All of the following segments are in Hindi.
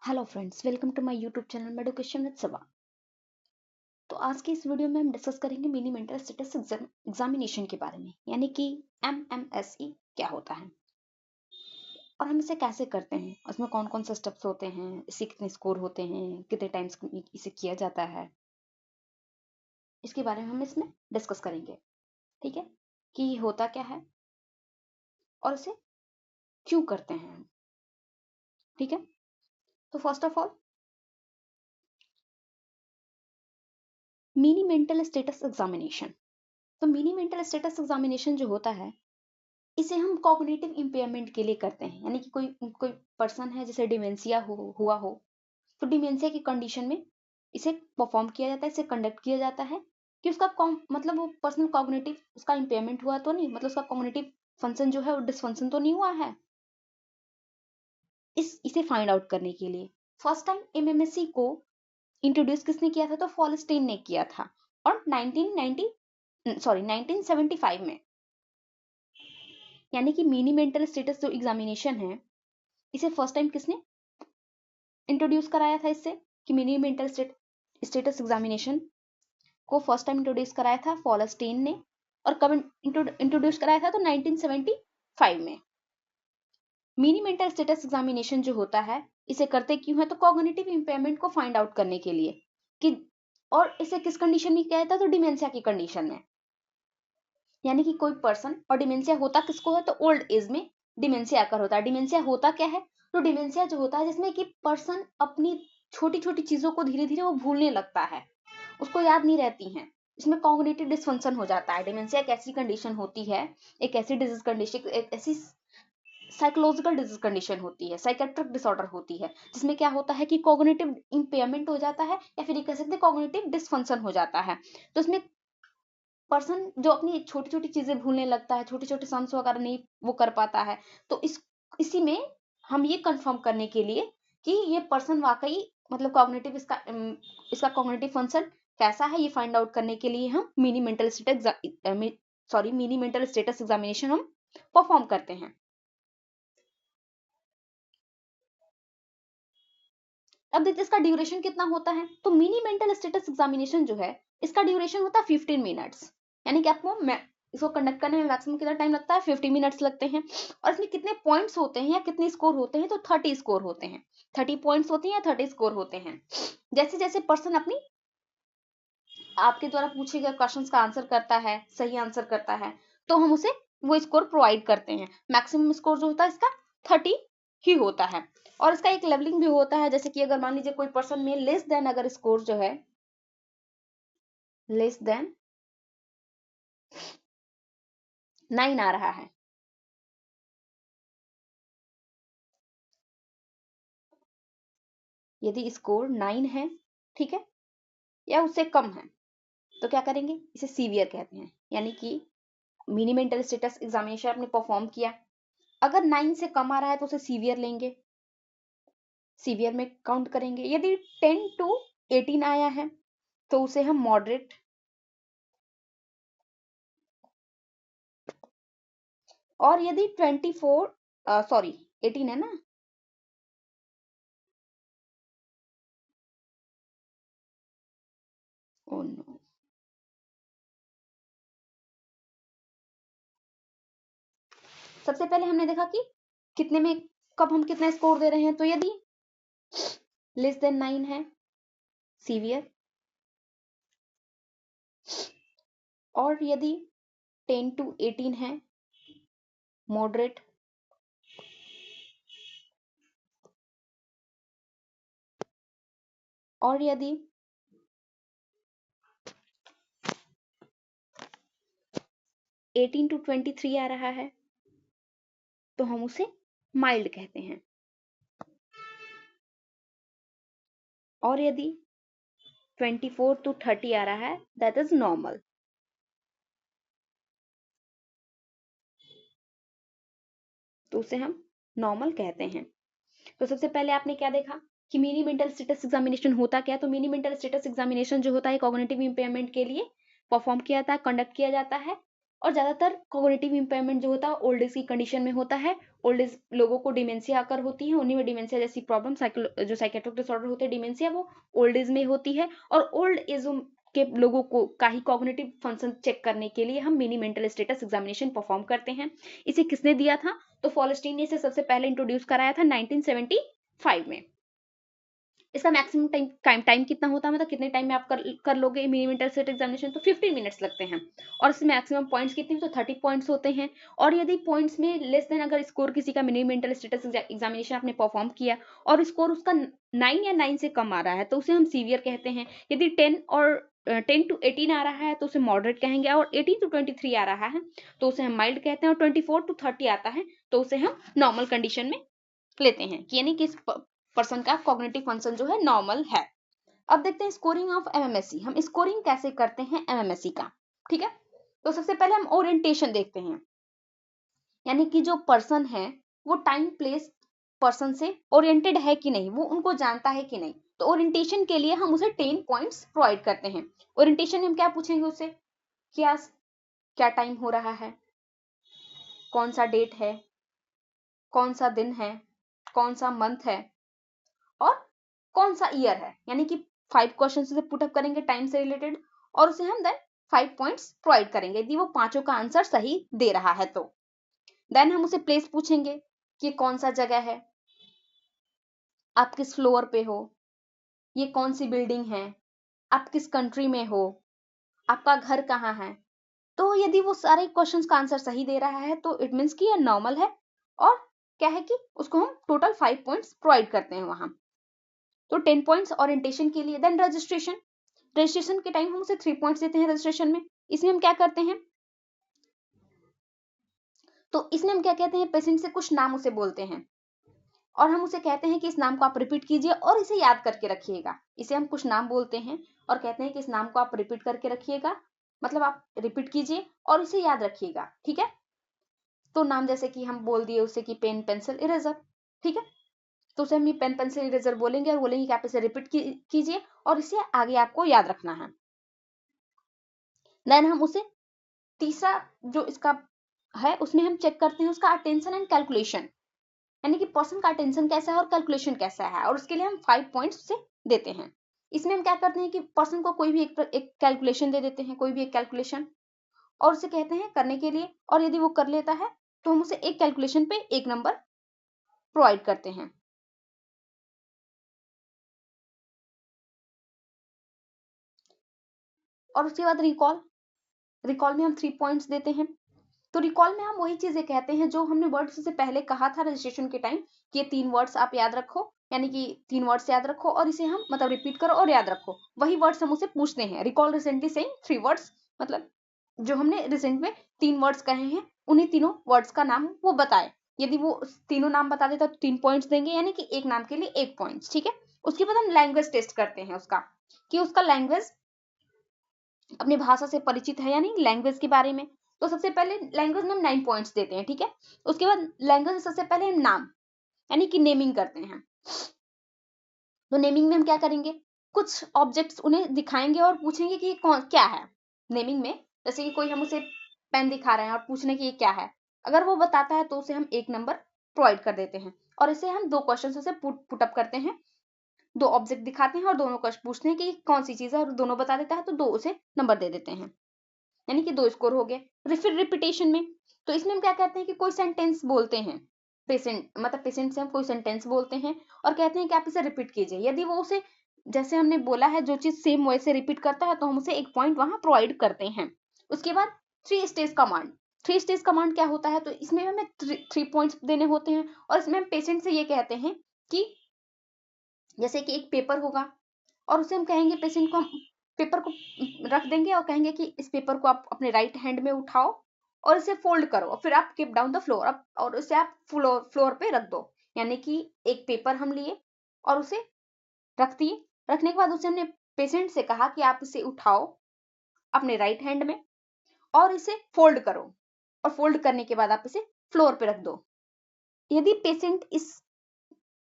Hello friends, welcome to my YouTube channel education with Saba. तो आज की इस वीडियो में हम डिस्कस करेंगे मिनी मेंटल स्टेटस एग्जामिनेशन के बारे में, यानी कि MMSE क्या होता है और हम इसे कैसे करते हैं, उसमें कौन कौन से स्टेप्स होते हैं, इससे कितने स्कोर होते हैं, कितने टाइम्स इसे किया जाता है, इसके बारे में हम इसमें डिस्कस करेंगे। ठीक है, कि ये होता क्या है और इसे क्यों करते हैं हम। ठीक है, तो first of all mini mental status examination. तो मिनी मेंटल स्टेटस एग्जामिनेशन जो होता है, इसे हम कॉग्निटिव इम्पेयरमेंट के लिए करते हैं, यानी कि कोई कोई पर्सन है जैसे डिमेंशिया हुआ हो, तो डिमेंशिया की कंडीशन में इसे परफॉर्म किया जाता है, इसे कंडक्ट किया जाता है कि उसका मतलब वो पर्सनल कॉग्निटिव उसका इम्पेयरमेंट हुआ तो नहीं, मतलब उसका कॉग्निटिव फंक्शन जो है वो डिसफंक्शन तो नहीं हुआ है, इसे फाइंड आउट करने के लिए। फर्स्ट टाइम MMSE को इंट्रोड्यूस किसने किया था? तो फॉलस्टीन ने किया था, और 1975 में। यानी कि मिनी मेंटल स्टेटस जो एग्जामिनेशन है, इसे फर्स्ट टाइम किसने इंट्रोड्यूस कराया था? इससे कि मिनी मेंटल स्टेटस एग्जामिनेशन को फर्स्ट टाइम इंट्रोड्यूस कराया था फॉलस्टीन ने, और कब इंट्रोड्यूस कराया था? तो 1975 में। मिनी मेंटल स्टेटस एग्जामिनेशन जो होता है, इसे करते क्यों है? तो कॉग्निटिव इम्पेयरमेंट को फाइंड आउट करने के लिए कि, और इसे किस कंडीशन में किया जाता है? तो डिमेंशिया की कंडीशन में। यानी कि कोई पर्सन, और डिमेंशिया होता किसको है? तो ओल्ड एज में डिमेंशिया आकर होता है। डिमेंशिया होता क्या है? तो डिमेंशिया जो होता है जिसमें कि पर्सन अपनी छोटी छोटी चीजों को धीरे धीरे वो भूलने लगता है, उसको याद नहीं रहती हैं, इसमें कॉग्निटिव डिसफंक्शन हो जाता है। डिमेंशिया एक ऐसी कंडीशन होती है, एक ऐसी डिजीज कंडीशन, एक ऐसी साइकोलॉजिकल डिजीज कंडीशन होती है, साइकेट्रिक डिसऑर्डर होती है, जिसमें क्या होता है कि कॉग्निटिव इम्पेयरमेंट हो जाता है, या फिर कह सकते हैं कॉग्निटिव डिसफंक्शन हो जाता है। तो इसमें पर्सन जो अपनी छोटी छोटी चीजें भूलने लगता है, छोटे छोटे सम्स वगैरह नहीं वो कर पाता है। तो इसी में हम ये कंफर्म करने के लिए कि ये पर्सन वाकई मतलब कॉग्निटिव इसका कॉग्निटिव फंक्शन कैसा है, ये फाइंड आउट करने के लिए हम मिनी मेंटल स्टेटस एग्जामिनेशन हम परफॉर्म करते हैं। अब देखिए इसका ड्यूरेशन कितना होता है। तो मिनी मेंटल स्टेटस एग्जामिनेशन जो है, इसका ड्यूरेशन होता है 15 मिनट्स। यानी कि आपको इसको कंडक्ट करने में मैक्सिमम कितना टाइम लगता है? 50 मिनट्स लगते हैं। और इसमें कितने पॉइंट्स होते हैं या कितने स्कोर होते हैं? तो 30 स्कोर होते हैं, 30 पॉइंट्स होते हैं या 30 स्कोर होते हैं। जैसे जैसे पर्सन अपनी आपके द्वारा पूछे गए क्वेश्चंस का आंसर करता है, सही आंसर करता है, तो हम उसे वो स्कोर प्रोवाइड करते हैं। मैक्सिमम स्कोर जो होता है इसका 30 ही होता है। और इसका एक लेवलिंग भी होता है, जैसे कि अगर मान लीजिए कोई पर्सन में लेस देन, अगर स्कोर जो है लेस देन 9 आ रहा है, यदि स्कोर 9 है, ठीक है, या उससे कम है, तो क्या करेंगे? इसे सीवियर कहते हैं। यानी कि मिनी मेंटल स्टेटस एग्जामिनेशन आपने परफॉर्म किया, अगर 9 से कम आ रहा है तो उसे सीवियर लेंगे, सीवियर में काउंट करेंगे। यदि 10 to 18 आया है तो उसे हम मॉडरेट, और यदि 18 है ना, ओ नो, सबसे पहले हमने देखा कि कितने में, कब हम कितना स्कोर दे रहे हैं। तो यदि लेस देन 9 है, सीवियर, और यदि 10 to 18 है, मॉडरेट, और यदि 18 to 23 आ रहा है तो हम उसे माइल्ड कहते हैं, और यदि 24 to 30 आ रहा है दैट इज नॉर्मल। तो उसे हम नॉर्मल कहते हैं। तो सबसे पहले आपने क्या देखा कि मिनी मेंटल स्टेटस एग्जामिनेशन होता क्या है। तो मिनी मेंटल स्टेटस एग्जामिनेशन जो होता है कॉग्निटिव इम्पेयरमेंट के लिए परफॉर्म किया जाता है, कंडक्ट किया जाता है, और ज्यादातर कॉग्निटिव इम्पेयरमेंट जो होता है ओल्ड एज की कंडीशन में होता है। ओल्ड एज लोगों को डिमेंशिया आकर होती है, उन्हीं में डिमेंशिया जैसी प्रॉब्लम जो साइकेट्रिक डिसऑर्डर होते हैं डिमेंशिया वो ओल्ड एज में होती है। और ओल्ड एज के लोगों को का ही कॉग्निटिव फंक्शन चेक करने के लिए हम mini mental status examination perform करते हैं। इसे किसने दिया था? तो फॉलस्टीन ने इसे सबसे पहले इंट्रोड्यूस कराया था 1975 में। इसका मैक्सिमम टाइम कितना होता है, मतलब कितने टाइम में आप कर लोगे मिनी मेंटल स्टेट एग्जामिनेशन? तो 15 मिनट्स लगते हैं। और इसमें मैक्सिमम पॉइंट्स कितने? तो 30 पॉइंट्स होते हैं। और यदि पॉइंट्स में लेस देन अगर स्कोर किसी का मिनी मेंटल स्टेटस एग्जामिनेशन आपने परफॉर्म किया और स्कोर उसका 9 या 9 से कम आ रहा है तो उसे हम सीवियर कहते हैं। यदि 10 to 18 आ रहा है तो उसे मॉडरेट कहेंगे, और 18 to 23 आ रहा है तो उसे हम माइल्ड कहते हैं, और 24 to 30 आता है तो उसे हम नॉर्मल कंडीशन में लेते हैं, यानी कि इस पर्सन का कॉग्निटिव फंक्शन जो है नॉर्मल है। अब देखते हैं स्कोरिंग ऑफ एमएमएससी। हम स्कोरिंग कैसे करते हैं एमएमएससी का, ठीक है? तो सबसे पहले हम ओरिएंटेशन देखते हैं, यानी कि जो पर्सन है वो टाइम प्लेस पर्सन से ओरिएंटेड है कि नहीं, वो उनको जानता है कि नहीं। तो ओरिएंटेशन के लिए हम उसे 10 पॉइंट्स प्रोवाइड करते हैं। ओरिएंटेशन में हम क्या पूछेंगे उससे? क्या टाइम हो रहा है, कौन सा डेट है, कौन सा दिन है, कौन सा मंथ है, और कौन सा ईयर है, यानी कि 5 क्वेश्चन से पुटअप करेंगे टाइम से रिलेटेड, और उसे हम देन 5 पॉइंट्स प्रोवाइड करेंगे यदि वो पांचों का आंसर सही दे रहा है तो। देन हम उसे प्लेस पूछेंगे कि कौन सा जगह है, आप किस फ्लोर पे हो, ये कौन सी बिल्डिंग है, आप किस कंट्री में हो, आपका घर कहाँ है। तो यदि वो सारे क्वेश्चंस का आंसर सही दे रहा है तो इट मीन्स कि ये नॉर्मल है, और क्या है कि उसको हम टोटल 5 पॉइंट्स प्रोवाइड करते हैं वहां। तो 10 पॉइंट्स ओरिएंटेशन के लिए। देन रजिस्ट्रेशन के टाइम हम उसे 3 पॉइंट्स देते हैं रजिस्ट्रेशन में। इसमें हम क्या करते हैं, तो इसमें हम क्या कहते हैं, पेशेंट से कुछ नाम उसे बोलते हैं और हम उसे कहते हैं कि इस नाम को आप रिपीट कीजिए और इसे याद करके रखिएगा। इसे हम कुछ नाम बोलते हैं और कहते हैं कि इस नाम को आप रिपीट करके रखिएगा, मतलब आप रिपीट कीजिए और इसे याद रखिएगा, ठीक है? तो नाम जैसे कि हम बोल दिए उसे कि पेन पेंसिल इरेजर, ठीक है? तो उसे हम ये पेन पेंसिल इरेजर बोलेंगे और बोलेंगे कि आप इसे रिपीट कीजिए और इसे आगे आपको याद रखना है। देन हम उसे तीसरा जो इसका है उसमें हम चेक करते हैं उसका अटेंशन एंड कैलकुलेशन, यानी कि पर्सन का अटेंशन कैसा है और कैलकुलेशन कैसा है, और उसके लिए हम 5 पॉइंट्स से देते हैं। इसमें हम क्या करते हैं कि पर्सन को कोई भी एक कैलकुलेशन दे देते हैं, कोई भी एक कैलकुलेशन, और उसे कहते हैं करने के लिए, और यदि वो कर लेता है तो हम उसे एक कैलकुलेशन पे 1 नंबर प्रोवाइड करते हैं। और उसके बाद रिकॉल में हम 3 पॉइंट्स देते हैं। तो रिकॉल में हम वही चीजें कहते हैं जो हमने वर्ड्स से पहले कहा था रजिस्ट्रेशन के टाइम कि ये 3 वर्ड्स आप याद रखो, यानी कि 3 वर्ड्स याद रखो और इसे हम मतलब रिपीट करो और याद रखो। वही वर्ड्स हम उसे पूछते हैं। रिकॉल रिसेंटली सेइंग 3 वर्ड्स, मतलब जो हमने रिसेंट में 3 वर्ड्स कहे हैं उन्हीं तीनों वर्ड्स का नाम वो बताए। यदि वो तीनों नाम बता देता तो 3 पॉइंट्स देंगे, यानी कि एक नाम के लिए 1 पॉइंट्स, ठीक है? उसके बाद हम लैंग्वेज टेस्ट करते हैं उसका, कि उसका लैंग्वेज अपनी भाषा से परिचित है या नहीं, लैंग्वेज के बारे में। तो सबसे पहले लैंग्वेज में हम 9 पॉइंट्स देते हैं, ठीक है? उसके बाद लैंग्वेज में सबसे पहले हम नाम यानी कि नेमिंग करते हैं। तो नेमिंग में हम क्या करेंगे, कुछ ऑब्जेक्ट्स उन्हें दिखाएंगे और पूछेंगे कि कौन क्या है नेमिंग में। जैसे कि कोई हम उसे पेन दिखा रहे हैं और पूछने की ये क्या है, अगर वो बताता है तो उसे हम 1 नंबर प्रोवाइड कर देते हैं। और इसे हम 2 क्वेश्चन से पुटअप करते हैं, 2 ऑब्जेक्ट दिखाते हैं और दोनों क्वेश्चन पूछते हैं कि कौन सी चीज है, और दोनों बता देता है तो 2 उसे नंबर दे देते हैं, यानी कि 2 स्कोर हो गए। फिर रिपीटेशन में, तो इसमें हम क्या कहते हैं कि कोई सेंटेंस बोलते हैं, पेशेंट से हम कोई सेंटेंस बोलते हैं और कहते हैं कि आप इसे रिपीट कीजिए। यदि वो उसे जैसे हमने बोला है जो चीज सेम वैसे रिपीट करता है तो हम उसे 1 पॉइंट वहां प्रोवाइड करते हैं। उसके बाद 3 स्टेज कमांड। 3 स्टेज कमांड क्या होता है, तो इसमें हमें 3 पॉइंट्स देने होते हैं और इसमें हम पेशेंट से ये कहते हैं कि जैसे कि एक पेपर होगा और उसे हम कहेंगे, पेशेंट को हम पेपर को रख देंगे और कहेंगे कि इस पेपर को आप अपने राइट हैंड में उठाओ और इसे फोल्ड करो और फिर आप कीप डाउन द फ्लोर और उसे आप फ्लोर पे रख दो। यानी कि एक पेपर हम लिए और उसे रख दिए, रखने के बाद उसे हमने पेशेंट से कहा कि आप इसे उठाओ अपने राइट हैंड में और इसे फोल्ड करो, और फोल्ड करने के बाद आप इसे फ्लोर पे रख दो। यदि पेशेंट इस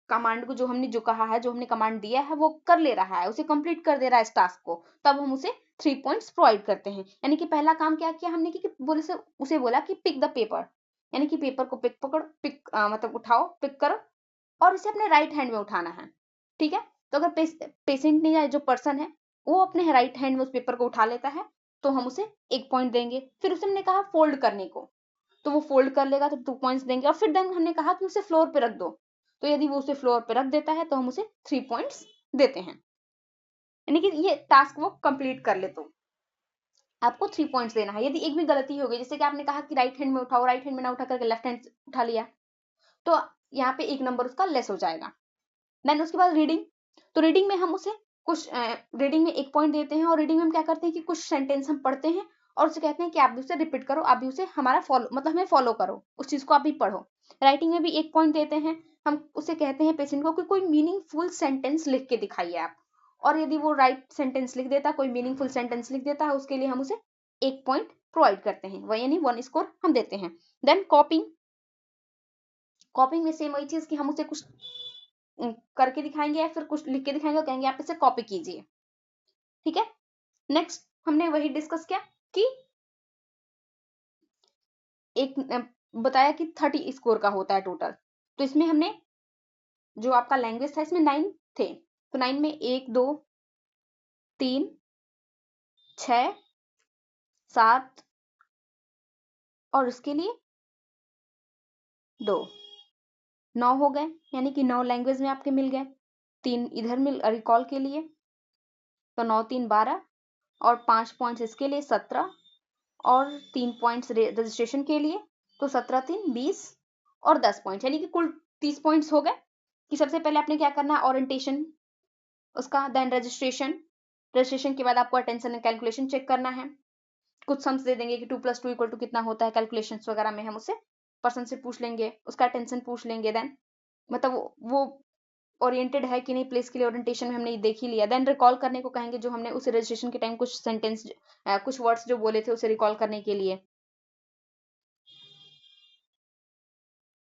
कमांड को, जो हमने कमांड दिया है वो कर ले रहा है, उसे कंप्लीट कर दे रहा है इस टास्क को, तब हम उसे 3 पॉइंट्स प्रोवाइड करते हैं। यानी कि पहला काम क्या किया हमने कि उसे बोला कि पिक द पेपर, यानी कि पेपर को मतलब उठाओ, पिक करो और इसे अपने राइट हैंड में उठाना है। ठीक है, तो अगर पेशेंट ने या जो पर्सन है वो अपने राइट हैंड में उस पेपर को उठा लेता है तो हम उसे 1 पॉइंट देंगे। फिर उसे हमने कहा फोल्ड करने को, तो वो फोल्ड कर लेगा तो 2 पॉइंट्स देंगे। और फिर देन हमने कहा कि उसे फ्लोर पे रख दो, तो यदि वो उसे फ्लोर पे रख देता है तो हम उसे 3 पॉइंट्स देते हैं। यानी कि ये टास्क वो कंप्लीट कर ले तो आपको 3 पॉइंट्स देना है। यदि एक भी गलती हो गई, जैसे कि आपने कहा कि राइट हैंड में उठाओ, राइट हैंड में ना उठा करके लेफ्ट हैंड से उठा लिया, तो यहाँ पे 1 नंबर उसका लेस हो जाएगा। देन उसके बाद रीडिंग, तो रीडिंग में हम उसे रीडिंग में 1 पॉइंट देते हैं। और रीडिंग में हम क्या करते हैं कि कुछ सेंटेंस हम पढ़ते हैं और उसे कहते हैं कि आप भी उसे रिपीट करो, आप भी उसे हमारा हमें फॉलो करो, उस चीज को आप भी पढ़ो। राइटिंग में भी 1 पॉइंट देते हैं, हम उसे कहते हैं पेशेंट को कि कोई मीनिंगफुल सेंटेंस लिख के दिखाइए आप, और यदि वो राइट सेंटेंस लिख देता, कोई मीनिंगफुल सेंटेंस लिख देता है, उसके लिए हम उसे 1 पॉइंट प्रोवाइड करते हैं, वह यानी 1 स्कोर हम देते हैं। देन कॉपिंग में सेम वही चीज कि हम उसे कुछ करके दिखाएंगे या फिर कुछ लिख के दिखाएंगे और कहेंगे आप इसे कॉपी कीजिए। ठीक है, नेक्स्ट हमने वही डिस्कस किया कि बताया कि 30 स्कोर का होता है टोटल। तो इसमें हमने जो आपका लैंग्वेज था इसमें 9 थे, तो 9 में 1 2 3 6 7 और उसके लिए 2 9 हो गए, यानी कि 9 लैंग्वेज में आपके मिल गए। 3 इधर मिल रिकॉल के लिए, तो 9 3 12 और 5 पॉइंट्स इसके लिए 17 और 3 पॉइंट्स रजिस्ट्रेशन के लिए, तो 17 3 20 और 10 पॉइंट्स, यानी कि कुल 30 पॉइंट्स हो गए। कि सबसे पहले आपने क्या करना है, ओरिएंटेशन उसका, देन रजिस्ट्रेशन के बाद आपको अटेंशन एंड कैलकुलेशन चेक करना है। कुछ सम्स दे देंगे कि 2 + 2 = कितना होता है, कैलकुलेशंस वगैरह में हम उससे पर्सन से पूछ लेंगे, उसका अटेंशन पूछ लेंगे। देन मतलब वो ओरिएंटेड है कि नहीं प्लेस के लिए, ओरिएंटेशन में हमने देख ही लिया। देन रिकॉल करने को कहेंगे, जो हमने उसे रजिस्ट्रेशन के टाइम कुछ सेंटेंस कुछ वर्ड्स जो बोले थे उसे रिकॉल करने के लिए।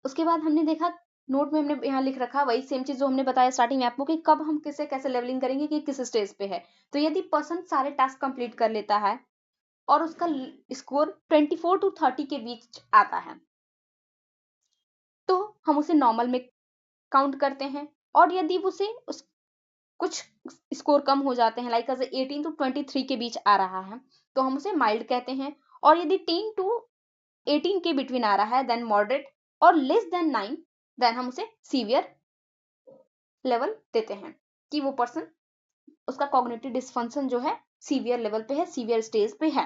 उसके बाद हमने देखा नोट में हमने यहाँ लिख रखा वही सेम चीज जो हमने बताया स्टार्टिंग में आपको कि कब हम किसे कैसे लेवलिंग करेंगे कि किस स्टेज पे है। तो यदि पर्सन सारे टास्क कंप्लीट कर लेता है और उसका स्कोर 24 to 30 के बीच आता है तो हम उसे नॉर्मल में काउंट करते हैं। और यदि उसे कुछ स्कोर कम हो जाते हैं, लाइक 18 to 23 के बीच आ रहा है, तो हम उसे माइल्ड कहते हैं। और यदि 10 to 18 के बिटवीन आ रहा है देन मॉडरेट, और लेस देन 9 देन हम उसे सीवियर लेवल देते हैं कि वो पर्सन, उसका कॉग्निटिव डिसफंक्शन जो है सीवियर लेवल पे है, सीवियर स्टेज पे है।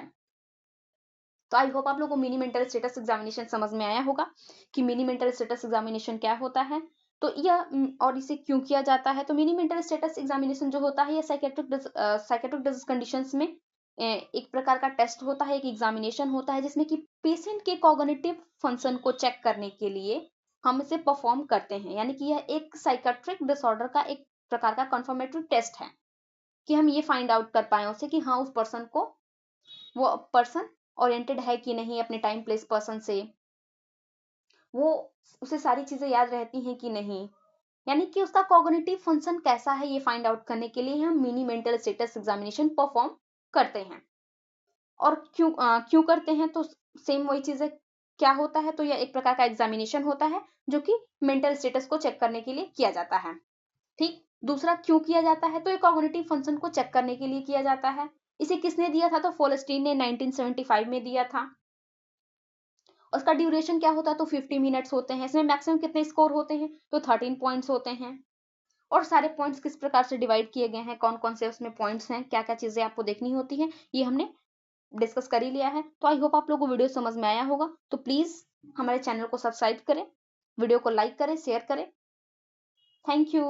तो आई होप आप लोगों को मिनी मेंटल स्टेटस एग्जामिनेशन समझ में आया होगा कि मिनी मेंटल स्टेटस एग्जामिनेशन क्या होता है, तो यह और इसे क्यों किया जाता है। तो मिनी मेंटल स्टेटस एग्जामिनेशन जो होता है, यह साइकेट्रिक डिजीज कंडीशंस में एक प्रकार का टेस्ट होता है, एक एग्जामिनेशन होता है जिसमें कि पेशेंट के कॉग्निटिव फंक्शन को चेक करने के लिए हम इसे परफॉर्म करते हैं। यानी कि यह एक साइकेट्रिक डिसऑर्डर का एक प्रकार का कंफर्मेटरी टेस्ट है कि हम ये फाइंड आउट कर पाए उसे कि हाँ उस पर्सन को, वो पर्सन ओरिएंटेड है कि नहीं अपने टाइम प्लेस पर्सन से, वो उसे सारी चीजें याद रहती हैं कि नहीं, यानी कि उसका कॉग्निटिव फंक्शन कैसा है ये फाइंड आउट करने के लिए हम mini mental status examination perform करते हैं। और क्यों करते हैं, तो सेम वही चीज है। क्या होता है, तो यह एक प्रकार का एग्जामिनेशन होता है जो कि मेंटल स्टेटस को चेक करने के लिए किया जाता है। ठीक, दूसरा क्यों किया जाता है, तो ये कॉग्निटिव फंक्शन को चेक करने के लिए किया जाता है। इसे किसने दिया था, तो फोलेस्टीन ने 1975 में दिया था। उसका ड्यूरेशन क्या होता है, तो 50 मिनट्स होते हैं। इसमें मैक्सिमम कितने स्कोर होते हैं, तो 13 पॉइंट्स होते हैं। और सारे पॉइंट्स किस प्रकार से डिवाइड किए गए हैं, कौन कौन से उसमें पॉइंट्स हैं, क्या क्या चीजें आपको देखनी होती हैं, ये हमने डिस्कस कर ही लिया है। तो आई होप आप लोगों को वीडियो समझ में आया होगा। तो प्लीज हमारे चैनल को सब्सक्राइब करें, वीडियो को लाइक करें, शेयर करें। Thank you.